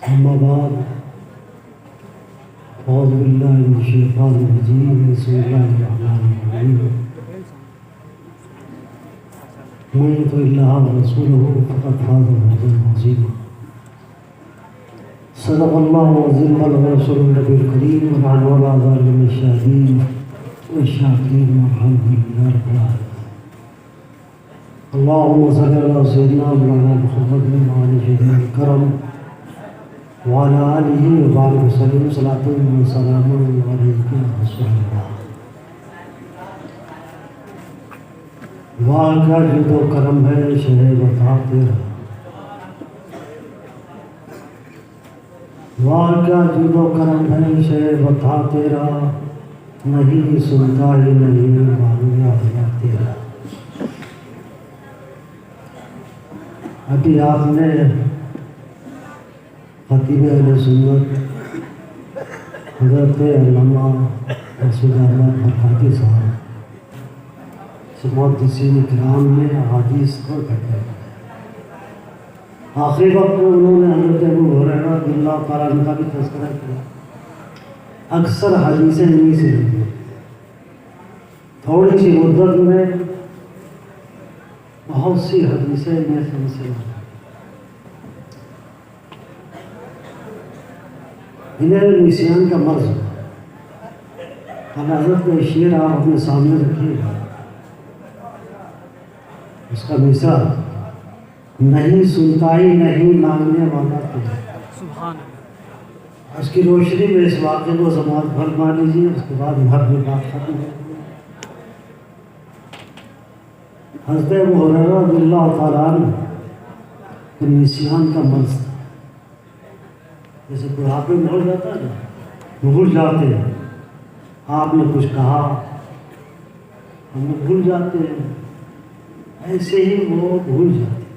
أما بعد أعوذ بالله من الشيطان الرجيم بسم الله الرحمن الرحيم من يطع الله ورسوله فقد فاز فوزا عظيما صدق الله العظيم وبلغ رسوله النبي الكريم ونحن على ذلك من الشاهدين والشاكرين والحمد لله رب العالمين اللهم صل على سيدنا مولانا محمد وعلى سيدنا الكرم وعلى آلہ وبارک وسلم صلاۃ و سلام علیک یا رسول اللہ۔ وہاں کا جود و کرم ہے شہ وفا تیرا، وہاں کا جود و کرم ہے شہ وفا تیرا، نہیں سنتا ہی نہیں معلوم آیا تیرا۔ ابھی آپ نے خطیب اہل سنت حضرت علامہ رسول احمد برکاتی صاحب محدثین کرام نے احادیث کو کہتے ہیں۔ آخری وقت میں انہوں نے حضرت ابو ہریرہ رضی اللہ تعالیٰ عنہ کا بھی تذکرہ کیا۔ اکثر حدیثیں انہی سے لی، تھوڑی سی مدت میں بہت سی حدیثیں میں سے لی۔ انہیں نسیان کا مرض حضرت کا شعر آپ اپنے سامنے رکھیے گا، اس کا مثال نہیں سنتا ہی نہیں مانگنے والا تجھے۔ اس کی روشنی میں اس واقعے کو سماعت فرما لیجیے، اس کے بعد گھر میں بات ختم ہو۔ حضرت ابو ہریرہ رضی اللہ تعالیٰ عنہ نسیان کا مرض تھا، جیسے بڑھاپے میں ہو جاتا ہے نا، بھول جاتے ہیں، آپ نے کچھ کہا ہم لوگ بھول جاتے ہیں، ایسے ہی وہ بھول جاتے ہیں۔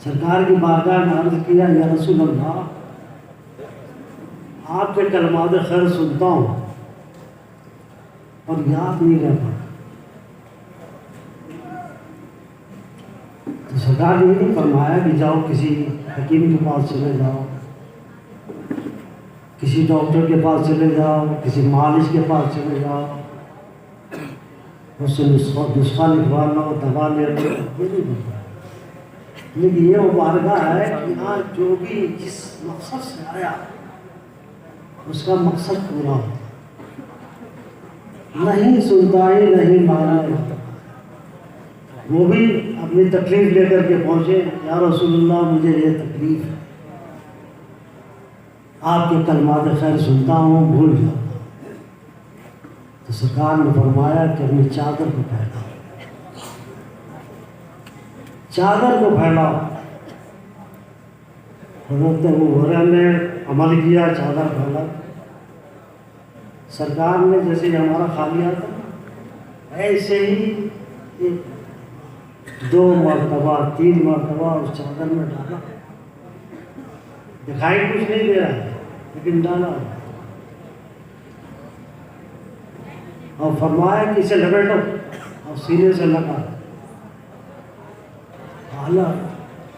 سرکار کی بارگاہ میں عرض کیا یا رسول اللہ، آپ کے کلمات خیر سنتا ہوں اور یاد نہیں رہ پاتا۔ تو سرکار نے یہ نہیں فرمایا کہ جاؤ کسی حکیم کے پاس چلے جاؤ، کسی ڈاکٹر کے پاس چلے جاؤ، کسی مالش کے پاس چلے جاؤ، اس سے نسخہ لکھوا لو، دوا لے لو، یہ نہیں بولتا۔ لیکن یہ وہ بارگاہ ہے کہ ہاں جو بھی جس مقصد سے آیا اس کا مقصد پورا ہوتا، نہیں سنتا ہی نہیں ماننے والا۔ وہ بھی اپنی تکلیف لے کر کے پہنچے، یا رسول اللہ مجھے یہ تکلیف ہے، آپ کے کلمات خیر سنتا ہوں بھول جاتا ہوں۔ تو سرکار نے فرمایا کہ اپنی چادر کو پھیلاؤ، چادر کو پھیلاؤ۔ حضرت ابو ہریرہ نے عمل کیا، چادر پھیلا۔ سرکار نے جیسے ہی ہمارا کھا لیا تھا ایسے ہی 2 مرتبہ 3 مرتبہ اس چادر میں ڈالا، دکھائی کچھ نہیں دے رہا ہے لیکن ڈالا، اور فرمایا کہ اسے لپیٹو اور سینے سے لگا۔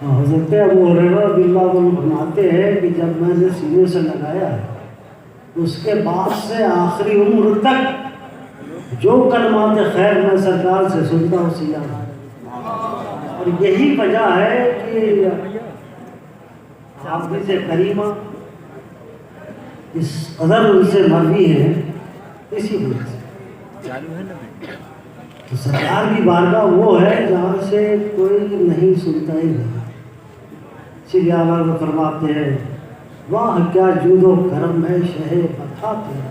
حضرت ابو ہریرہ رضی اللہ عنہ فرماتے ہیں کہ جب میں نے سینے سے لگایا اس کے بعد سے آخری عمر تک جو کلمات خیر میں سرکار سے سنتا ہوں اسی یاد ہے۔ اور یہی وجہ ہے کہ حافظ کریمہ اس قدر ان سے مروی ہے، اسی وجہ سے۔ تو سرکار کی بارگاہ وہ ہے جہاں سے کوئی نہیں سنتا ہی نہیں۔ اسی لیے آواز فرماتے ہیں واہ کیا جود و کرم ہے شہ وفا تیرا،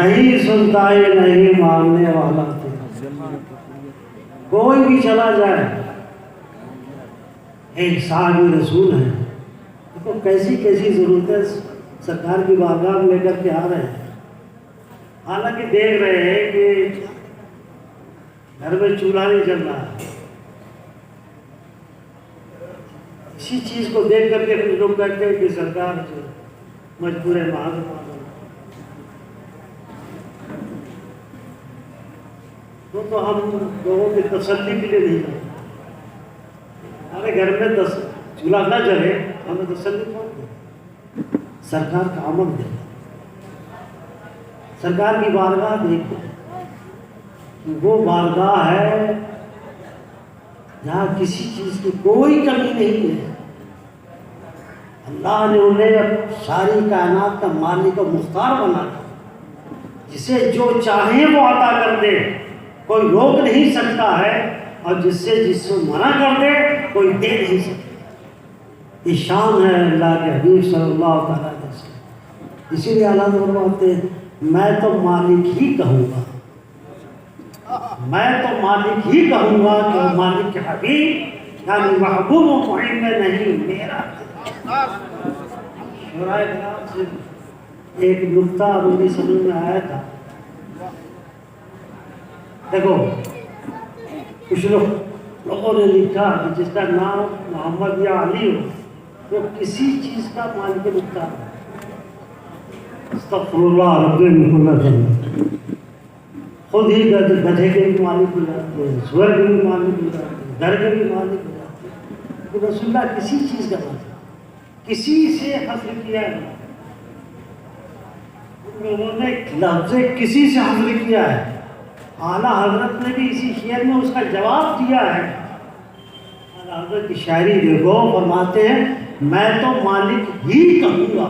نہیں سنتا ہی نہیں ماننے والا تیرا۔ کوئی بھی چلا جائے، ایک صحابی رسول ہے، دیکھو کیسی کیسی ضرورتیں سرکار کی بارگاہ میں لے کر کے آ رہے ہیں، حالانکہ دیکھ رہے ہیں کہ گھر میں چولہا نہیں چل رہا ہے۔ اسی چیز کو دیکھ کر کے کچھ لوگ کہتے ہیں کہ سرکار مجبور ہے معاذ تو ہم لوگوں کی تسلی کے لیے نہیں کرتے۔ ہمارے گھر میں چولہا نہ جلے ہمیں تسلی کون دے؟ سرکار کا عمل دے، سرکار کی بارگاہ دیکھو، وہ بارگاہ ہے جہاں کسی چیز کی کوئی کمی نہیں ہے۔ اللہ نے انہیں ساری کائنات کا مالک و مختار بنا دیا، جسے جو چاہے وہ عطا کر دے، کوئی روک نہیں سکتا ہے، اور جس سے منع کر دے کوئی دے نہیں سکتا۔ یہ شان ہے اللہ کے حبیب صلی اللہ تعالیٰ علیہ وسلم۔ اسی لیے اللہ فرماتے ہیں میں تو مالک ہی کہوں گا، میں تو مالک ہی کہوں گا کہ مالک کے حبیب یعنی محبوب و معین میں نہیں میرا۔ شورائے کرام سے ایک نکتہ مجھے سمجھ میں آیا تھا۔ دیکھو کچھ لوگوں نے لکھا کہ جس کا نام محمد یا علی ہو وہ کسی چیز کا مالک مختار ہے۔ استغفر اللہ رب العالمین، خود ہی گدھے کے بھی مالک ہو جاتے ہیں، سور کے بھی مالک ہو جاتے ہیں، گھر کے بھی مالک ہو جاتے ہیں۔ تو رسول اللہ کسی چیز کا مالک، کسی سے حصر کیا ہے، انہوں نے لفظ کسی سے حصر کیا ہے۔ اعلیٰ حضرت نے بھی اسی شعر میں اس کا جواب دیا ہے۔ اعلیٰ حضرت کی شاعری دیکھو، فرماتے ہیں میں تو مالک ہی کہوں گا،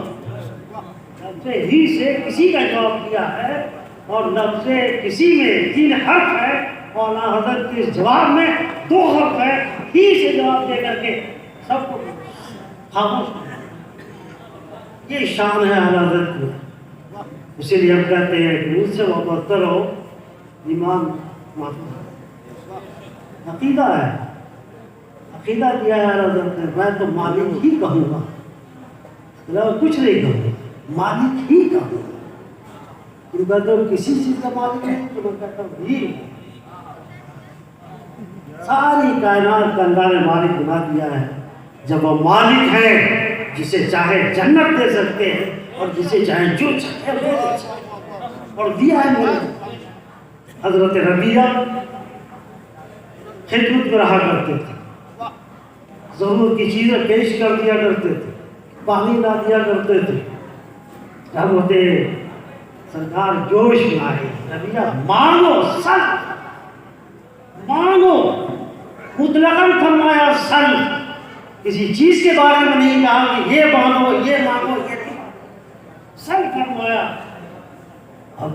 لفظ ہی سے کسی کا جواب دیا ہے، اور لفظ کسی میں 3 حرف ہے، اور اعلیٰ حضرت کے اس جواب میں 2 حرف ہے، ہی سے جواب دے کر کے سب کو خاموش کر دیا۔ یہ شان ہے اعلیٰ حضرت کی۔ اسی لیے ہم کہتے ہیں کہ مجھ سے وابستہ رہو، ایمان محفوظ عقیدہ ہے، عقیدہ دیا ہے حضرت نے میں تو مالک ہی کہوں گا، کچھ نہیں کہوں گا، مالک ہی کہوں گا۔ تم کہتے ہو کسی چیز کا مالک نہیں، تو میں کہتا ہوں ہی۔ ساری کائنات کا اللہ نے مالک بنا دیا ہے۔ جب وہ مالک ہے جسے چاہے جنت دے سکتے ہیں، اور جسے چاہے جو چاہے وہ دے سکتے ہیں، اور دیا ہے مالک۔ حضرت ربیعہ خدمت میں رہا کرتے تھے، ضرورت کی چیزیں پیش کر دیا کرتے تھے، پانی لا دیا کرتے تھے۔ جب ہوتے سرکار جوش میں آئے، ربیعہ مانگو سل، مانگو، مطلقاً فرمایا سل، کسی چیز کے بارے میں نہیں کہا کہ یہ مانگو یہ مانگو یہ نہیں، سل فرمایا۔ اب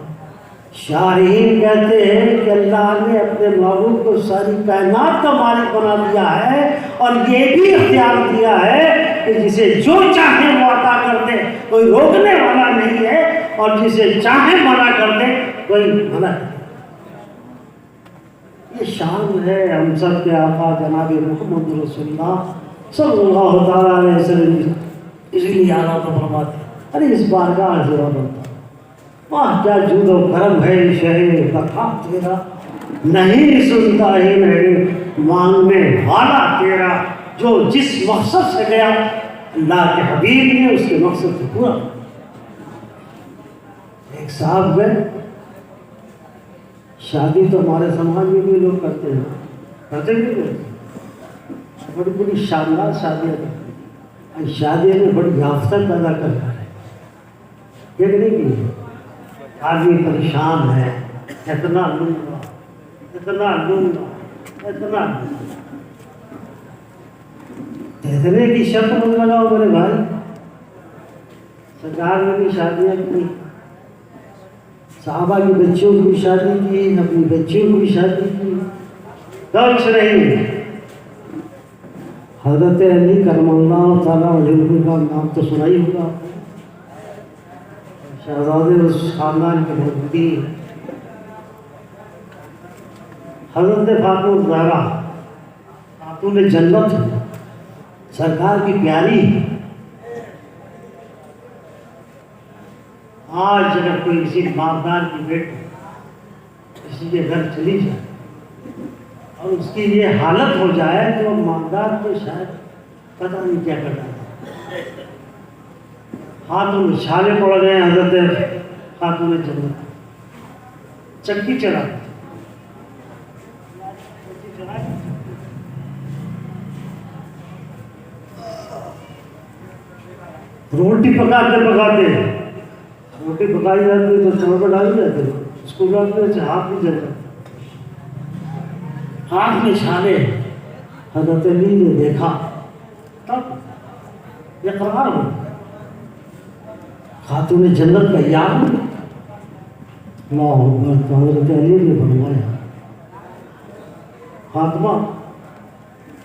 شارحین کہتے ہیں کہ اللہ نے اپنے محبوب کو ساری کائنات کا مالک بنا دیا ہے، اور یہ بھی اختیار دیا ہے کہ جسے جو چاہے وہ عطا کر دے، کوئی روکنے والا نہیں ہے، اور جسے چاہے منع کر دے کوئی منع نہیں۔ یہ شان ہے ہم سب کے آقا جناب محمد رسول اللہ صلی اللہ تعالیٰ علیہ وسلم۔ اس لیے اعلیٰ تو فرماتے ہیں ارے اس بارگاہ سے بنتا واہ کیا جود و کرم ہے شہر بتا تیرا، نہیں سنتا ہی نہیں مانگنے والا تیرا، جو جس مقصد سے گیا اللہ کے حبیب نے اس کے مقصد کو پورا۔ ایک صاحب گئے، شادی تو ہمارے سماج میں بھی لوگ کرتے ہیں، کرتے بھی لوگ بڑی بڑی شاندار شادیاں کرتے ہیں، شادیوں میں بڑی یافتہ پیدا کرتا ہے، یہ نہیں کہ آدمی پریشان ہے، اتنا لوں گا اتنا لوں گا اتنا لوں گا، اتنے کی شرط مت لگاؤ میرے بھائی۔ سرکار نے بھی شادیاں کی، صحابہ کی بچیوں کی بھی شادی کی، اپنی بچیوں کی بھی شادی کی، کچھ نہیں۔ حضرت علی کرم اللہ تعالیٰ علیہ کا نام تو سنا ہی ہوگا، شہزادے اس خاندان کے مربی۔ حضرت فاطمہ الزہرا خاتون جنت سرکار کی پیاری۔ آج اگر کوئی کسی مالدار کی بیٹی کسی کے گھر چلی جائے اور اس کی یہ حالت ہو جائے تو مالدار تو شاید پتہ نہیں کیا کر رہا ہے، ہاتھوں میں چھالے پڑ گئے۔ حضرت خاتون جنت چکی چلا روٹی پکاتے روٹی پکائی جاتی تو توڑ پر ڈالی جاتی، اسکول آتے سے ہاتھ نہیں جلتا، ہاتھ میں چھالے۔ حضرت علی نے دیکھا تب اقرار ہو، خاتون جنت کا یاد۔ اللہ اکبر۔ تو حضرت علی نے فرمایا فاطمہ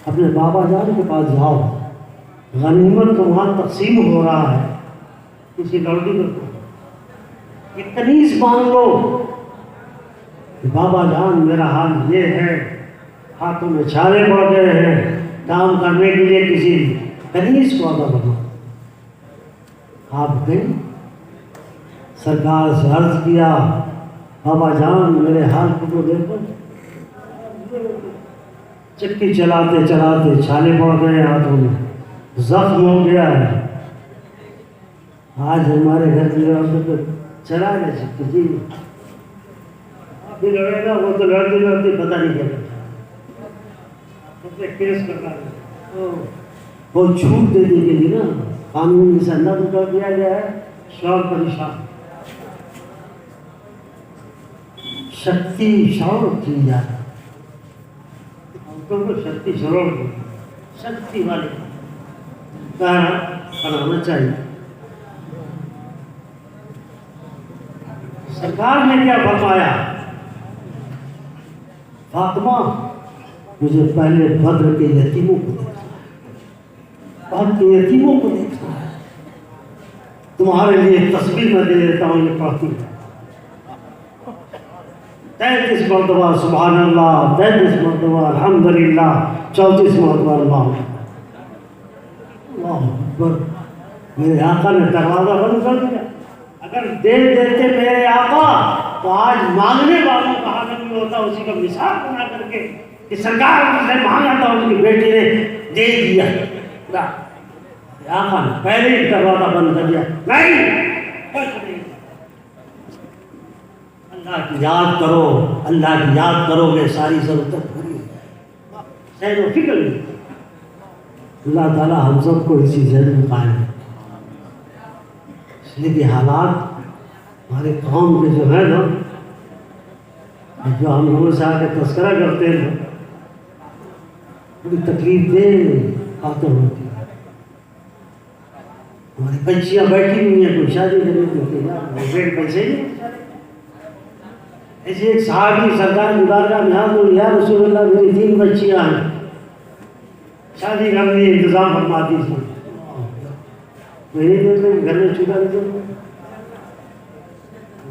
اپنے بابا جان کے پاس جاؤ، غنیمت تو وہاں تقسیم ہو رہا ہے، کسی لڑکی کو ایک کنیز مان لو کہ بابا جان میرا حال یہ ہے، ہاتھوں میں چھالے پڑ گئے ہیں، کام کرنے کے لیے کسی کنیز کو ادا کرو۔ آپ گئے، سرکار سے عرض کیا بابا جان میرے حال کو دیکھو، چکی چلاتے چلاتے چھالے پڑ گئے، ہاتھوں میں زخم ہو گیا ہے۔ آج ہمارے گھر میں چلا گیا چکی جی ابھی لڑے گا، وہ تو لڑتے لڑتے پتہ نہیں کیا کیس کرنا ہے، وہ چھوٹ دے دی گئی نا، قانون سے نہ کر دیا گیا ہے، شور پریشان شکتی شور کی جاتا، عورتوں کو شکتی شور کی، شکتی والے بنانا چاہیے۔ سرکار نے کیا فرمایا؟ فاطمہ مجھے پہلے بدر کے یتیموں کو دیکھنا ہے، بدر کے یتیموں کو دیکھنا ہے، تمہارے لیے تصویر میں دے دیتا ہوں، یہ پڑھتی ہے 33 مرتبہ سبحان اللہ، 33 مرتبہ الحمدللہ، 34 مرتبہ اللہ اکبر۔ میرے آقا نے دروازہ بند کر دیا، اگر دے دیتے میرے آقا تو آج مانگنے والوں کا حال نہیں ہوتا، اسی کا مثال بنا کر کے کہ سرکار سے مانگا تھا ان کی بیٹی نے دے دیا، آقا نے پہلے ہی دروازہ بند کر دیا، نہیں اللہ کی یاد کرو، اللہ کی یاد کرو گے ساری ضرورت پوری ہو جائے، سیر و فکر نہیں۔ اللہ تعالیٰ ہم سب کو اسی ذہن میں قائم ہے، اس لیے کہ حالات ہمارے قوم کے جو ہے نا، جو ہم لوگوں سے آ کے تذکرہ کرتے ہیں، بڑی تکلیف دہ باتیں ہوتی ہیں۔ ہماری بچیاں بیٹھی ہوئی ہیں، کوئی شادی کرنے کو تیار، پیسے ہی ایسے ایک صحابی سرکار کی بارگاہ میں حاضر ہوئے، یا رسول اللہ میری 3 بچیاں ہیں، شادی کرنے انتظام فرما دیجیے۔ تو یہ دیکھتے ہیں گھر میں چولہا نہیں جلتا،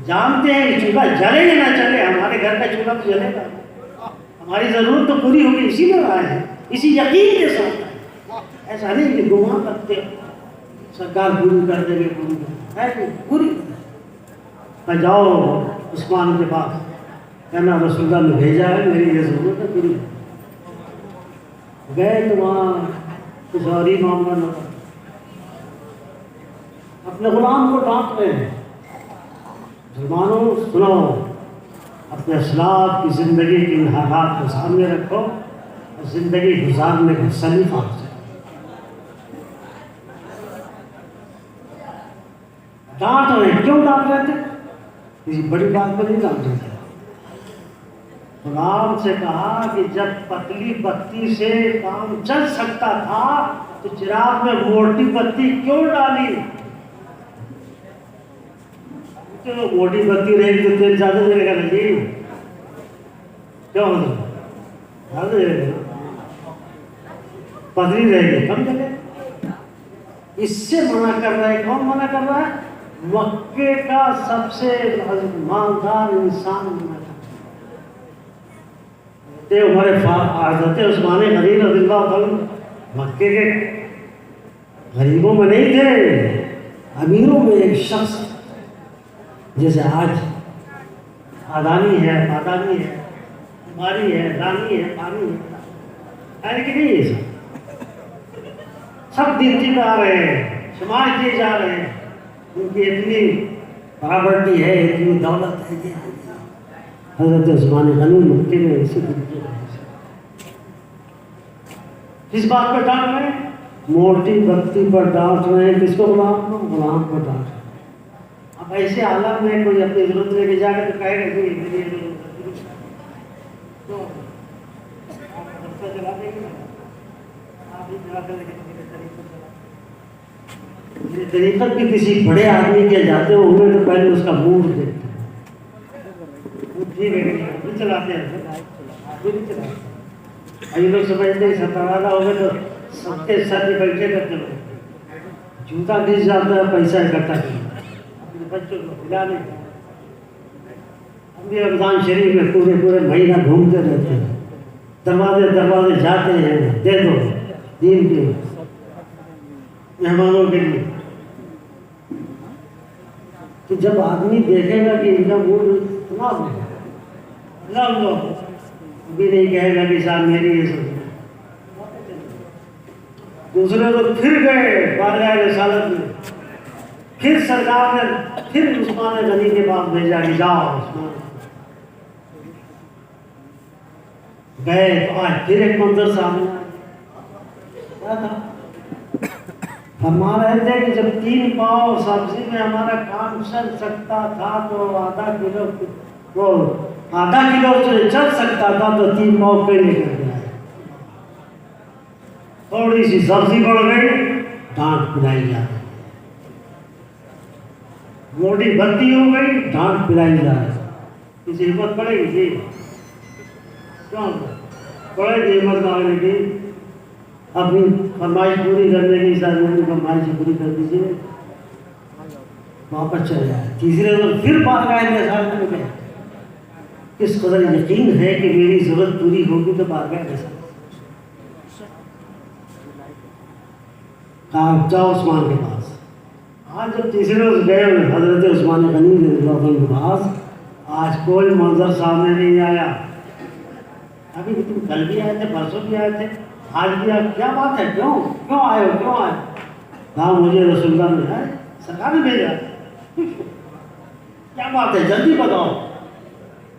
جانتے ہیں کہ چولہا جلے یا نہ چلے، ہمارے گھر کا چولہا تو جلے گا، ہماری ضرورت تو پوری ہوگی، اسی میں آئے ہیں، اسی یقین کے ساتھ، ایسا نہیں کہ گمان کرتے سرکار پوری کر دے گے، پوری میں جاؤ عثمان کے پاس، کہنا رسول اللہ نے بھیجا ہے، میری یہ ضرورت ہے پوری۔ گئے تو وہاں کچھ اور ہی معاملہ نہ تھا، اپنے غلام کو ڈانٹ رہے ہیں، مسلمانوں سنو، اپنے اسلاف کی زندگی کے ان حالات کو سامنے رکھو اور زندگی گزارنے کا سلیقہ حاصل کرو۔ ڈانٹ رہے ہیں، کیوں ڈانٹ رہے تھے؟ کسی بڑی بات پر نہیں ڈانٹ رہے تھے، غلام سے کہا کہ جب پتلی بتی سے کام چل سکتا تھا تو چراغ میں موٹی بتی کیوں ڈالی؟ موٹی بتی رہے گی تو تیل زیادہ جلے گا نا جی، کیوں زیادہ جلے گا، پتلی رہے گی کم جلے۔ اس سے منع کر رہا ہے، کون منع کر رہا ہے؟ مکے کا سب سے مالدار انسان منع کر رہا ہے۔ حضرت عثمان غنی رضی اللہ عنہ مکے کے غریبوں میں نہیں تھے، امیروں میں ایک شخص، جیسے آج آدانی ہے، پادانی ہے، ماری ہے، دانی ہے، پانی ہے، ایسے کہ نہیں ہے، سب دن پہ آ رہے ہیں، شمار کیے جا رہے ہیں، ان کی اتنی پراپرٹی ہے، اتنی دولت ہے۔ حضرت عثمان غنی مکے میں اسی دن کس بات پہ ڈانٹ رہے ہیں؟ موٹی بتی پر ڈانٹ رہے ہیں، کس کو غلام کو؟ غلام کو ڈانٹ رہے ہیں۔ اب ایسے عالم میں کوئی اپنی ضرورت لے کے جا کے تو کہے گا کہ میری تو چلا دیں گے، آپ ہی چلا کر طریقت بھی کسی بڑے آدمی کے جاتے ہوئے تو پہلے اس کا موڈ دیکھتے ہیں، چلاتے ہیں یہ لوگ سمجھتے ہیں ستانا ہوگا تو سب کے ساتھ بیٹھے کرتے ہیں، جوتا گھس جاتا ہے، پیسہ اکٹھا کرتا ہے اپنے بچوں کو کھلانے کا۔ ہم بھی رمضان شریف میں پورے مہینہ گھومتے رہتے ہیں، دروازے جاتے ہیں، دے دو دین کے مہمانوں کے لیے۔ تو جب آدمی دیکھے گا کہ ان کا موڈ اتنا ہوا بھی نہیں کہے گا کہ صاحب میری یہ سب، دوسرے تو پھر گئے بارگاہ رسالت میں، پھر سرکار نے پھر عثمان غنی کے پاس بھیجا کہ جاؤ عثمان گئے، تو آج پھر ایک منظر سامنے آیا تھا، فرما رہے تھے کہ جب 3 پاؤ سبزی میں ہمارا کام چل سکتا تھا تو آدھا کلو سے چل سکتا تھا تو 3 پاؤ پہ لے کر گیا، تھوڑی سی سبزی بڑھ گئی ڈانٹ پلائی جا رہی، موٹی بتی ہو گئی ڈانٹ پلائی جا رہی، کسی ہمت پڑے گی جی؟ کیوں پڑے گی ہمت مانگنے کی؟ اپنی فرمائش پوری کرنے کی ساتھ اپنی فرمائش پوری کر دیجیے، واپس چلے جائے۔ تیسرے دن پھر بارگاہ رسالت میں گئے، کس قدر یقین ہے کہ میری ضرورت پوری ہوگی تو بارگاہ رسالت کہا جاؤ عثمان کے پاس۔ آج جب تیسرے روز گئے حضرت عثمان غنی رضی اللہ عنہ کے پاس، آج کوئی منظر سامنے نہیں آیا، ابھی تم کل بھی آئے تھے، پرسوں بھی آئے تھے، آج بھی آپ کیا بات ہے، کیوں آئے ہو، کیوں آئے؟ کہا مجھے رسول اللہ نے سرکار نے بھیجا، کیا بات ہے جلدی بتاؤ۔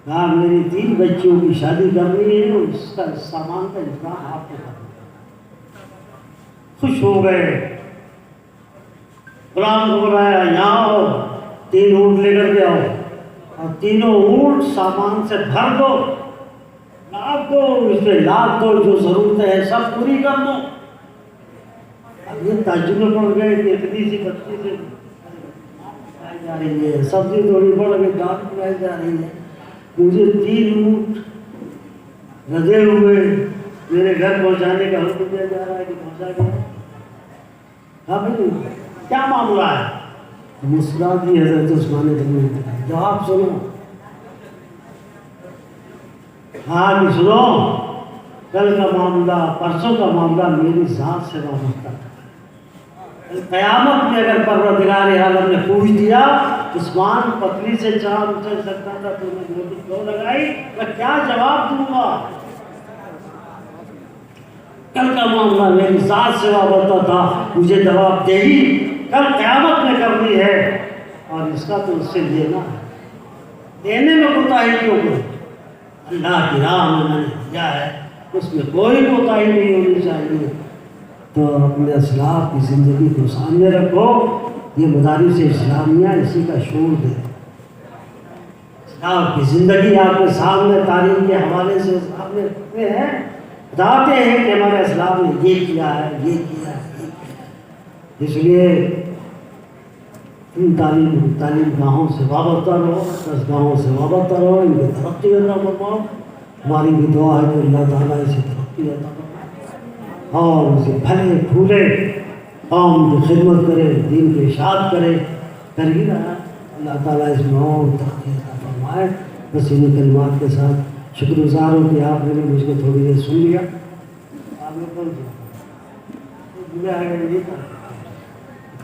کہا میری 3 بچیوں کی شادی کرنی ہے، اس کا سامان کا انتظام آپ کو کرنا۔ خوش ہو گئے، غلام کو بلایا، یہاں آؤ 3 اونٹ لے کر کے آؤ، اور تینوں اونٹ سامان سے بھر دو، لاد دو، اس میں لاد دو، جو ضرورت ہے سب پوری کر دو۔ اب یہ تعجب میں پڑ گئے کہ اتنی سی بچی سے کھائی جا رہی ہے، سبزی تھوڑی بڑھ گئی ڈانٹ کھائی جا رہی ہے، مجھے 3 اونٹ رضے ہوئے میرے گھر پہنچانے کا حکم دیا جا رہا ہے کہ پہنچا گیا۔ ہاں بھائی کیا معاملہ ہے؟ مسکرا دی حضرت عثمان غنی نے، جواب سنو، ہاں بھی سنو، کل کا معاملہ، پرسوں کا معاملہ میری ذات سے وابستہ تھا، قیامت میں اگر پروردگار عالم نے پوچھ دیا عثمان پتلی سے چاند اچل سکتا تھا تو نے موٹی کیوں لگائی، میں کیا جواب دوں گا؟ کل کا معاملہ میری ذات سے وابستہ تھا، مجھے جواب دہی کل قیامت میں کرنی ہے، اور اس کا تو اس سے لینا ہے، دینے میں کوتاہی کیوں کروں؟ اللہ کی راہ میں نے دیا ہے، اس میں کوئی کوتاہی نہیں ہونی چاہیے۔ تو اپنے اسلاف کی زندگی کو سامنے رکھو، یہ مدارس اسلامیہ اسی کا شعور دے، اسلاف کی زندگی آپ کے سامنے تاریخ کے حوالے سے سامنے رکھتے ہیں، بتاتے ہیں کہ ہمارے اسلاف نے یہ کیا ہے، یہ کیا ہے، یہ کیا ہے۔ اس لیے ان تعلیم گاہوں سے وابستہ رہو، دستگاہوں سے وابستہ رہو، ان کی ترقی عطا فرماؤ۔ ہماری بھی دعا ہے کہ اللہ تعالیٰ اسے ترقی عطا فرمائے اور اسے پھلے پھولے، قوم کی خدمت کرے، دین کی اشاعت کرے، کر ہی رہا ہے۔ اللہ تعالیٰ اس میں اور ترقی عطا فرمائے۔ بس انہیں کلمات کے ساتھ شکر گزار ہوں کہ آپ نے مجھ کو تھوڑی دیر سن لیا۔ آپ نے کون سنا ہے؟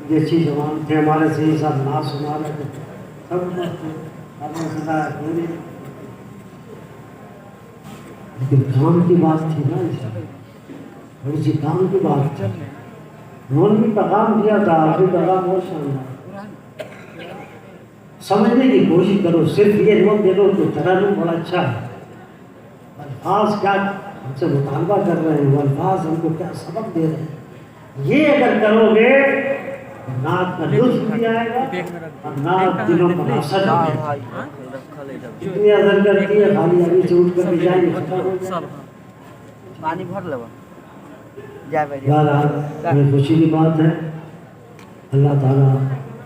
جیسی جوان تھے ہمارے صحیح صاحب ناز سنا رہے تھے، سب تھے، آپ نے سنایا کوئی نہیں، لیکن کام کی بات تھی نا، بڑی سی کام کی بات تھی۔ انہوں نے بھی پیغام دیا تھا، آخری پیغام بہت شاندار، سمجھنے کی کوشش کرو، صرف یہ مت دیکھو کہ ترنم بڑا اچھا ہے، الفاظ کیا ہم سے مطالبہ کر رہے ہیں، وہ الفاظ ہم کو کیا سبق دے رہے ہیں، یہ اگر کرو گے نعت کا لطف بھی آئے گا اور نعت دلوں پر اثر بھی آئے گا. کتنی اثر کرتی ہے خالی ابھی سے اٹھ کر بھی جائیں گے پانی بھر لو جائے بھائی. بہرحال خوشی کی بات ہے. اللہ تعالیٰ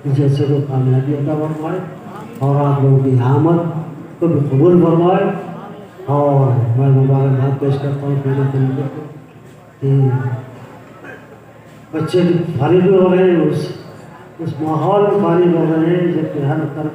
اس جیسے کو کامیابی عطا فرمائے اور آپ لوگوں کی آمد کو بھی قبول فرمائے. اور میں مبارکباد پیش کرتا ہوں پورے طریقے کو کہ بچے فارغ ہو رہے ہیں اس ماحول میں فارغ ہو رہے ہیں جبکہ ہر طرف